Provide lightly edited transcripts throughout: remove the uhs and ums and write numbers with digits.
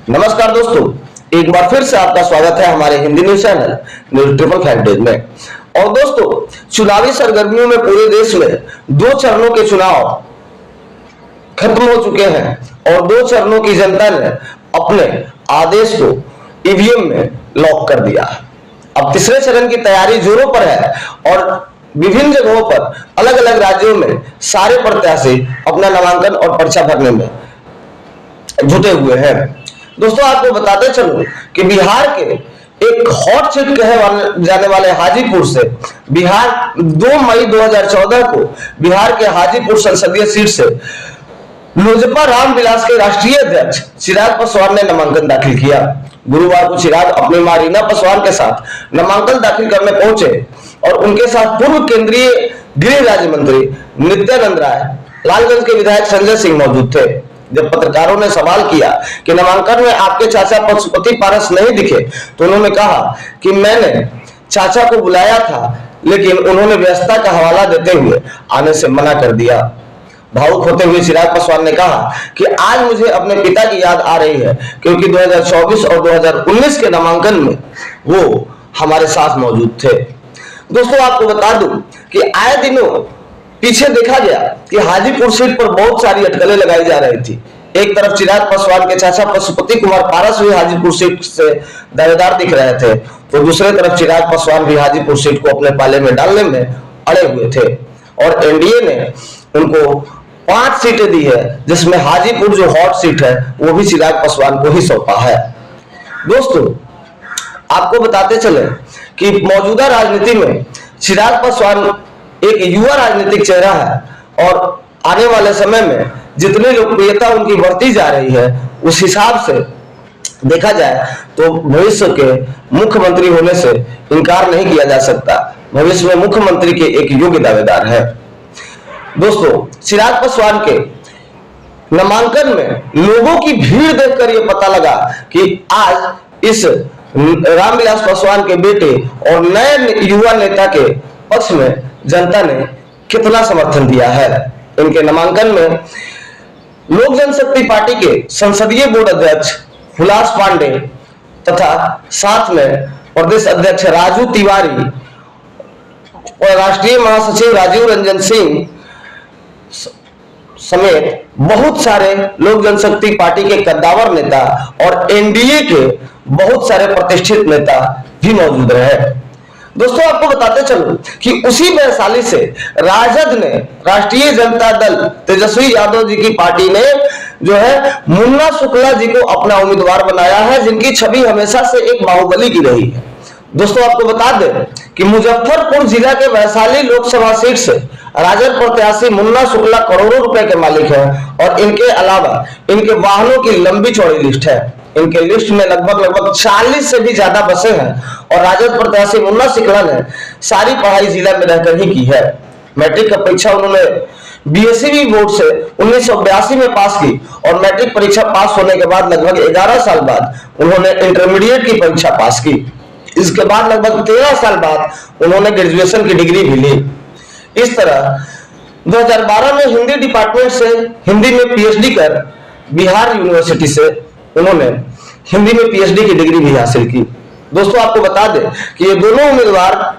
नमस्कार दोस्तों, एक बार फिर से आपका स्वागत है हमारे Hindi news channel news 555 days में। और दोस्तों, चुनावी सरगर्मियों में पूरे देश में 2 चरणों के चुनाव खत्म हो चुके हैं और 2 चरणों की जनता ने अपने आदेश को ईवीएम में लॉक कर दिया। अब तीसरे चरण की तैयारी जोरों पर है और विभिन्न जगहों पर अलग अलग राज्यों में सारे प्रत्याशी अपना नामांकन और पर्चा भरने में जुटे हुए हैं। दोस्तों, आपको बताते चलूं कि बिहार के एक हॉट सीट कहे जाने वाले हाजीपुर से बिहार 2 मई 2014 को बिहार के हाजीपुर संसदीय सीट से लोजपा रामविलास के राष्ट्रीय अध्यक्ष चिराग पासवान ने नामांकन दाखिल किया। गुरुवार को चिराग अपनी मां रीना पासवान के साथ नामांकन दाखिल करने पहुंचे और उनके साथ पूर्व केंद्रीय गृह राज्य मंत्री नित्यानंद राय, लालगंज के विधायक संजय सिंह मौजूद थे। जब पत्रकारों ने सवाल किया कि नामांकन में आपके चाचा पशुपति पारस नहीं दिखे, तो उन्होंने कहा कि मैंने चाचा को बुलाया था, लेकिन उन्होंने व्यस्तता का हवाला देते हुए आने से मना कर दिया। भावुक होते हुए चिराग पासवान ने कहा कि आज मुझे अपने पिता की याद आ रही है, क्योंकि 2024 और 2019 के नामांकन में वो हमारे साथ मौजूद थे। दोस्तों, आपको बता दूं कि आए दिनों पीछे देखा गया कि हाजीपुर सीट पर बहुत सारी अटकलें लगाई जा रही थी। एक तरफ चिराग पासवान के चाचा पशुपति कुमार पारस भी हाजीपुर सीट से दावेदार दिख रहे थे, तो दूसरी तरफ चिराग पासवान भी हाजीपुर सीट को अपने पाले में डालने में अड़े हुए थे और एनडीए ने उनको 5 सीटें दी है, जिसमें हाजीपुर जो हॉट सीट है वो भी चिराग पासवान को ही सौंपा है। दोस्तों, आपको बताते चले कि मौजूदा राजनीति में चिराग पासवान एक युवा राजनीतिक चेहरा है और आने वाले समय में जितनी लोकप्रियता उनकी बढ़ती जा रही है, उस हिसाब से देखा जाए तो भविष्य के मुख्यमंत्री होने से इनकार नहीं किया जा सकता। भविष्य में मुख्यमंत्री के एक योग्य दावेदार है। दोस्तों, चिराग पासवान के नामांकन में लोगों की भीड़ देखकर यह पता लगा कि आज इस रामविलास पासवान के बेटे और नए युवा नेता के पक्ष में जनता ने कितना समर्थन दिया है। इनके नामांकन में लोक जनशक्ति पार्टी के संसदीय बोर्ड अध्यक्ष हुलास पांडे तथा साथ में प्रदेश अध्यक्ष राजू तिवारी और राष्ट्रीय महासचिव राजीव रंजन सिंह समेत बहुत सारे लोक जनशक्ति पार्टी के कद्दावर नेता और एनडीए के बहुत सारे प्रतिष्ठित नेता भी मौजूद रहे। दोस्तों, आपको बताते चलूं कि उसी वैशाली से राजद ने राष्ट्रीय जनता दल तेजस्वी यादव जी की पार्टी ने जो है मुन्ना शुक्ला जी को अपना उम्मीदवार बनाया है, जिनकी छवि हमेशा से एक बाहुबली की रही है। दोस्तों, आपको बता दें कि मुजफ्फरपुर जिला के वैशाली लोकसभा सीट से राजद प्रत्याशी मुन्ना शुक्ला करोड़ों रुपए के मालिक हैं और इनके अलावा इनके वाहनों की लंबी चौड़ी लिस्ट है। इनके लिस्ट में लगभग 40 से भी ज्यादा बसें हैं और राजद प्रत्याशी मुन्ना शुक्ला ने सारी पढ़ाई जिला में रहकर ही की है। मैट्रिक का परीक्षा उन्होंने बीएसई बोर्ड से 1982 में पास की और मैट्रिक परीक्षा पास होने के बाद लगभग 11 साल बाद उन्होंने इंटरमीडिएट की परीक्षा पास की। इसके बाद लगभग 13 साल बाद उन्होंने ग्रेजुएशन की डिग्री भी ली। इस तरह 2012 में हिंदी डिपार्टमेंट से हिंदी में पीएचडी कर बिहार यूनिवर्सिटी से उन्होंने हिंदी में पीएचडी की डिग्री भी हासिल की। दोस्तों, आपको बता दें कि ये दोनों उम्मीदवार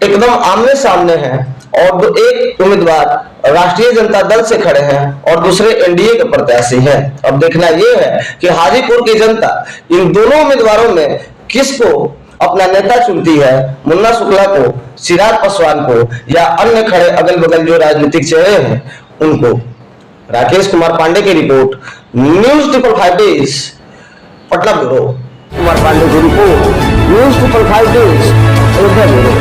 एकदम आमने सामने हैं और एक उम्मीदवार राष्ट्रीय जनता दल से खड़े हैं और दूसरे एनडीए के प्रत्याशी हैं। अब देखना यह है कि हाजीपुर की जनता इन दोनों उम्मीदवारों में किसको अपना नेता चुनती है, मुन्ना शुक्ला को, चिराग पासवान को या अन्य खड़े अगल बगल जो राजनीतिक चेहरे हैं उनको। राकेश कुमार पांडे की report, news 555 days, Patna bureau. Kumar Pandey की report, news 555 days, Ayodhya bureau.